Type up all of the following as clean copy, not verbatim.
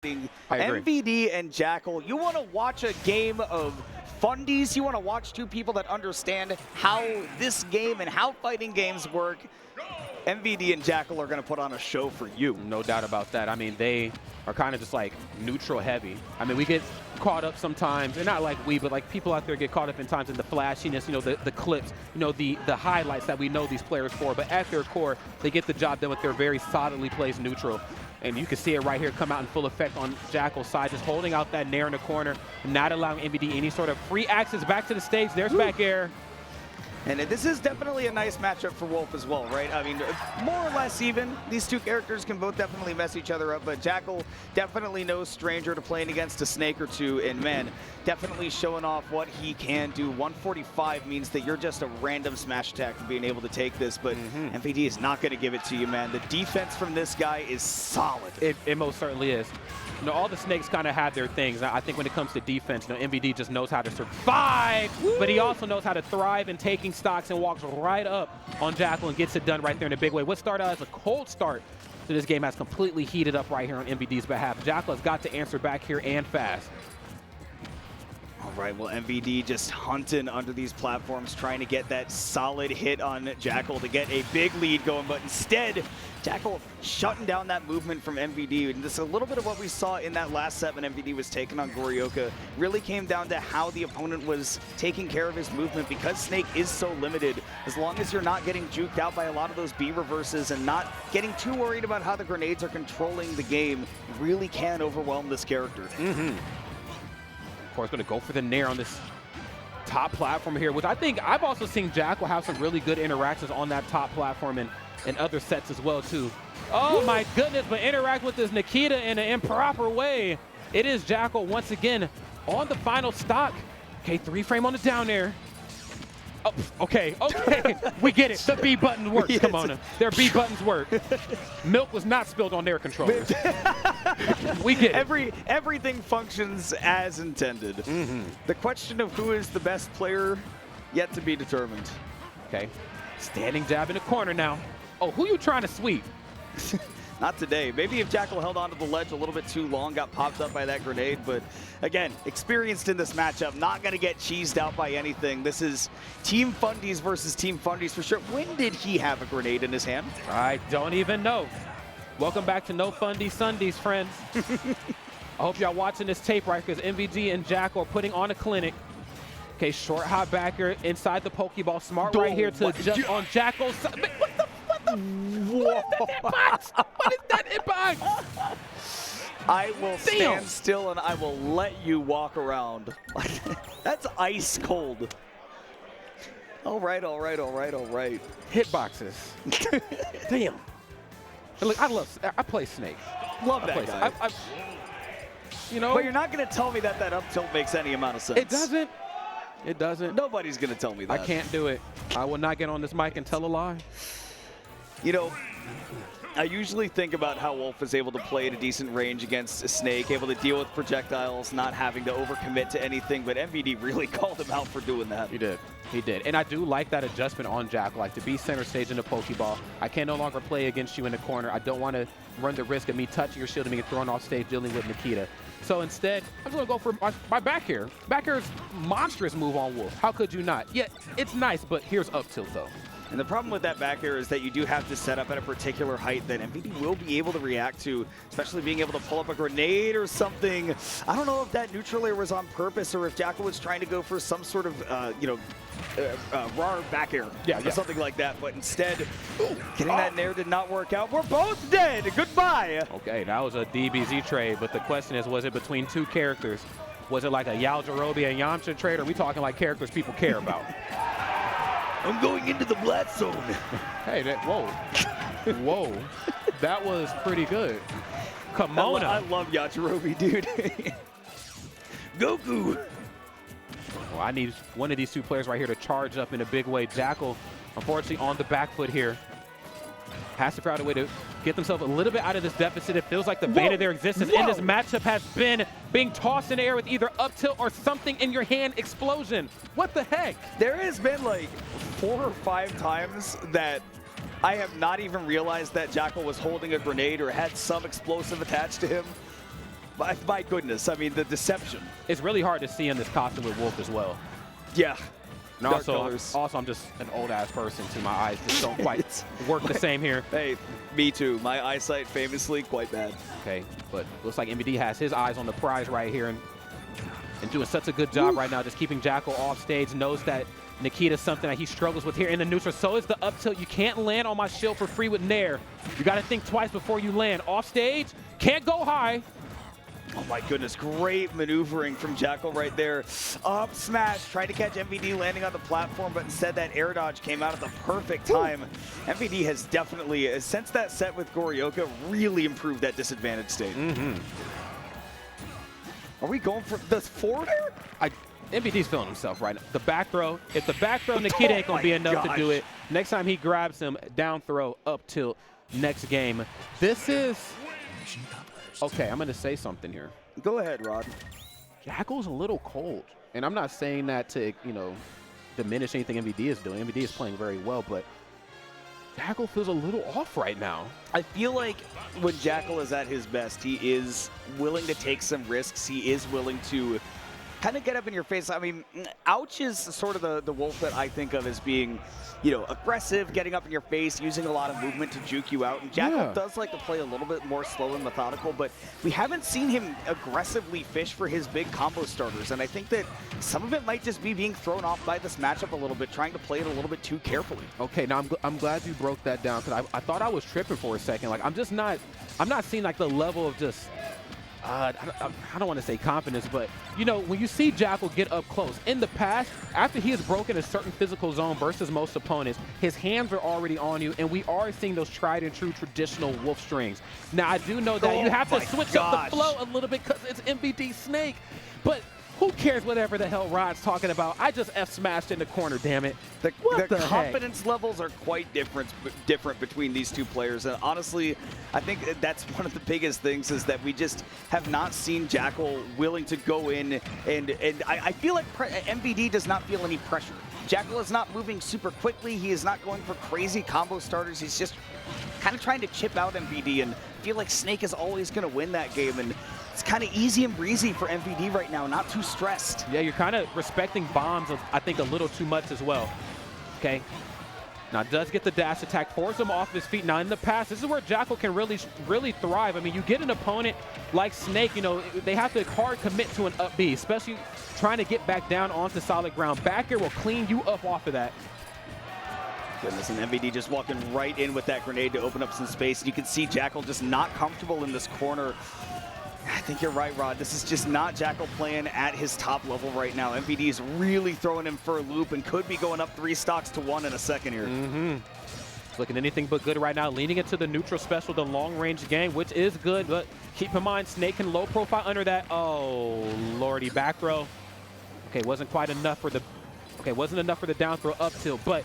MVD and Jakal, you want to watch a game of fundies, you want to watch two people that understand how this game and how fighting games work. MVD and Jakal are going to put on a show for you. No doubt about that. I mean, they are kind of just like neutral heavy. I mean, we get caught up sometimes, and not like we, but like people out there get caught up in times in the flashiness, you know, the clips, you know, the highlights that we know these players for. But at their core, they get the job done with their very solidly placed neutral. And you can see it right here come out in full effect on Jakal's side, just holding out that nair in the corner, not allowing MVD any sort of free access back to the stage. There's back air. And this is definitely a nice matchup for Wolf as well, right? I mean, more or less even. These two characters can both definitely mess each other up, but Jakal definitely no stranger to playing against a snake or two, and man, definitely showing off what he can do. 145 means that you're just a random smash attack for being able to take this, but MVD is not going to give it to you, man. The defense from this guy is solid. It most certainly is. You know, all the snakes kind of have their things. I think when it comes to defense, you know, MVD just knows how to survive, but he also knows how to thrive in taking stocks and walks right up on Jakal and gets it done right there in a big way. What started out as a cold start to this game has completely heated up right here on MVD's behalf. Jakal has got to answer back here and fast. All right, well, MVD just hunting under these platforms, trying to get that solid hit on Jakal to get a big lead going, but instead, Jakal shutting down that movement from MVD. And this is a little bit of what we saw in that last set when MVD was taking on Goryoka. Really came down to how the opponent was taking care of his movement, because Snake is so limited. As long as you're not getting juked out by a lot of those B reverses and not getting too worried about how the grenades are controlling the game, you really can overwhelm this character. Of course, going to go for the nair on this top platform here, which I think I've also seen Jakal have some really good interactions on that top platform and other sets as well, too. Oh, my goodness, but interact with this Nikita in an improper way. It is Jakal once again on the final stock. Okay, 3-frame on the down air. Oh, okay, we get it. The B button works. Come on, their B buttons work. Milk was not spilled on their controllers. We get it. Everything functions as intended. The question of who is the best player yet to be determined. Okay, standing jab in the corner now. Oh, who you trying to sweep? Not today. Maybe if Jakal held onto the ledge a little bit too long, got popped up by that grenade, but again, experienced in this matchup, not going to get cheesed out by anything. This is Team Fundies versus Team Fundies for sure. When did he have a grenade in his hand? I don't even know. Welcome back to No Fundies Sundays, friends. I hope y'all watching this tape right, because MVD and Jakal are putting on a clinic. Okay, short hot backer inside the Pokeball. Smart right here to just on Jakal's side. What is that hitbox? What is that hitbox? I will stand still and I will let you walk around. That's ice cold. All right. Hitboxes. Damn. Look, I play Snake. Love that guy. You know, but you're not going to tell me that up tilt makes any amount of sense. It doesn't. It doesn't. Nobody's going to tell me that. I can't do it. I will not get on this mic and tell a lie. You know, I usually think about how Wolf is able to play at a decent range against a Snake, able to deal with projectiles, not having to overcommit to anything, but MVD really called him out for doing that. He did. He did. And I do like that adjustment on Jakal, like to be center stage in the Pokeball. I can no longer play against you in the corner. I don't want to run the risk of me touching your shield and me getting thrown off stage dealing with Nikita. So instead, I'm going to go for my back air. Back air is monstrous move on Wolf. How could you not? Yeah, it's nice, but here's up tilt though. And the problem with that back air is that you do have to set up at a particular height that MVD will be able to react to, especially being able to pull up a grenade or something. I don't know if that neutral air was on purpose or if Jakal was trying to go for some sort of, raw back air or something like that. But instead, getting that nair did not work out. We're both dead. Goodbye. Okay, that was a DBZ trade, but the question is, was it between two characters? Was it like a Yajirobe and Yamcha trade, or are we talking like characters people care about? I'm going into the blast zone. Hey, whoa. Whoa. That was pretty good. Kimona. I love Yajirobe, dude. Goku. Well, I need one of these two players right here to charge up in a big way. Jakal, unfortunately, on the back foot here. Has to figure out a way to get themselves a little bit out of this deficit. It feels like the bane of their existence in this matchup has been being tossed in the air with either up tilt or something in your hand explosion. What the heck? There has been like 4 or 5 times that I have not even realized that Jakal was holding a grenade or had some explosive attached to him. My goodness, I mean, the deception. It's really hard to see in this costume with Wolf as well. Yeah. And also, I'm just an old-ass person, too. My eyes just don't quite work the same here. Hey, me too. My eyesight famously quite bad. Okay, but looks like MVD has his eyes on the prize right here and doing such a good job right now, just keeping Jakal off stage. Knows that Nikita's something that he struggles with here in the neutral. So is the up tilt. You can't land on my shield for free with Nair. You got to think twice before you land. Off stage, can't go high. Oh my goodness, great maneuvering from Jakal right there. Up smash, tried to catch MVD landing on the platform, but instead that air dodge came out at the perfect time. MVD has definitely, since that set with Goryoka, really improved that disadvantage state. Are we going for the forward air? MVD's feeling himself right now. The back throw, if the back throw, Nikita ain't gonna be enough to do it. Next time he grabs him, down throw, up tilt, next game. This is, okay, I'm gonna say something here. Go ahead, Rod. Jakal's a little cold. And I'm not saying that to, diminish anything MVD is doing. MVD is playing very well, but Jakal feels a little off right now. I feel like when Jakal is at his best, he is willing to take some risks. He is willing to kind of get up in your face. I mean, Ouch is sort of the Wolf that I think of as being, aggressive, getting up in your face, using a lot of movement to juke you out. And Jakal does like to play a little bit more slow and methodical, but we haven't seen him aggressively fish for his big combo starters. And I think that some of it might just be being thrown off by this matchup a little bit, trying to play it a little bit too carefully. Okay, now I'm glad you broke that down, because I thought I was tripping for a second. Like, I'm not seeing like the level of just, I don't want to say confidence, but when you see Jakal get up close, in the past, after he has broken a certain physical zone versus most opponents, his hands are already on you, and we are seeing those tried and true traditional Wolf strings. Now, I do know that you have to switch up the flow a little bit because it's MVD Snake, but who cares whatever the hell Rod's talking about? I just F-smashed in the corner, damn it. The confidence levels are quite different between these two players. And honestly, I think that's one of the biggest things is that we just have not seen Jakal willing to go in. And I feel like MVD does not feel any pressure. Jakal is not moving super quickly. He is not going for crazy combo starters. He's just kind of trying to chip out MVD. And I feel like Snake is always going to win that game. And it's kind of easy and breezy for MVD right now, not too stressed. Yeah, you're kind of respecting bombs, I think, a little too much as well. Okay. Now, does get the dash attack, force him off his feet. Now, in the past, this is where Jakal can really thrive. I mean, you get an opponent like Snake, they have to hard commit to an up B, especially trying to get back down onto solid ground. Back air will clean you up off of that. Goodness, and MVD just walking right in with that grenade to open up some space. You can see Jakal just not comfortable in this corner. I think you're right, Rod. This is just not Jakal playing at his top level right now. MVD is really throwing him for a loop and could be going up 3 stocks to 1 in a second here. It's looking anything but good right now. Leaning into the neutral special, the long-range game, which is good, but keep in mind, Snake can low profile under that. Oh, lordy, back throw. Okay, wasn't enough for the down throw up tilt, but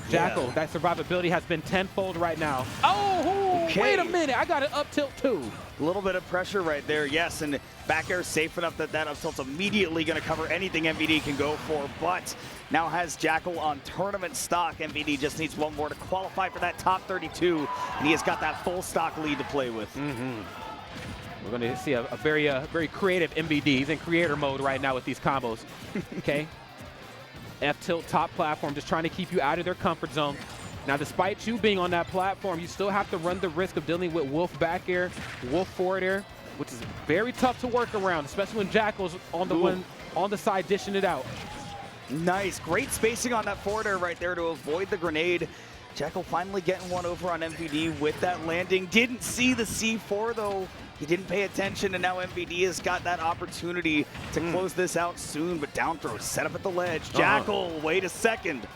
Jakal, that survivability has been tenfold right now. Oh, wait a minute, I got an up tilt too. A little bit of pressure right there, yes, and back air safe enough that up tilt's immediately going to cover anything MVD can go for, but now has Jakal on tournament stock. MVD just needs one more to qualify for that top 32, and he has got that full stock lead to play with. We're going to see a very creative MVD. He's in creator mode right now with these combos. Okay. F-tilt top platform, just trying to keep you out of their comfort zone. Now, despite you being on that platform, you still have to run the risk of dealing with Wolf back air, Wolf forward air, which is very tough to work around, especially when Jakal's on the side dishing it out. Nice, great spacing on that forward air right there to avoid the grenade. Jakal finally getting one over on MVD with that landing. Didn't see the C4 though. He didn't pay attention, and now MVD has got that opportunity to close this out soon, but down throw set up at the ledge. Jakal, wait a second.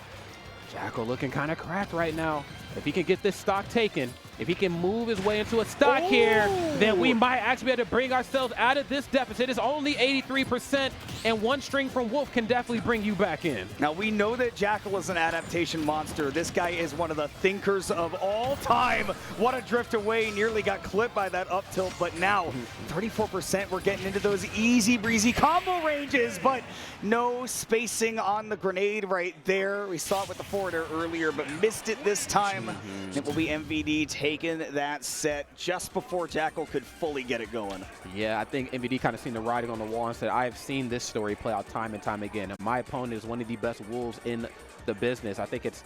Jakal looking kind of cracked right now. If he can get this stock taken, if he can move his way into a stock here, then we might actually be able to bring ourselves out of this deficit. It's only 83%, and one string from Wolf can definitely bring you back in. Now, we know that Jakal is an adaptation monster. This guy is one of the thinkers of all time. What a drift away, nearly got clipped by that up tilt, but now 34%, we're getting into those easy breezy combo ranges, but no spacing on the grenade right there. We saw it with the forward air earlier, but missed it this time. It will be MVD taken that set just before Jakal could fully get it going. Yeah, I think MVD kind of seen the writing on the wall and said, I have seen this story play out time and time again. My opponent is one of the best wolves in the business. I think it's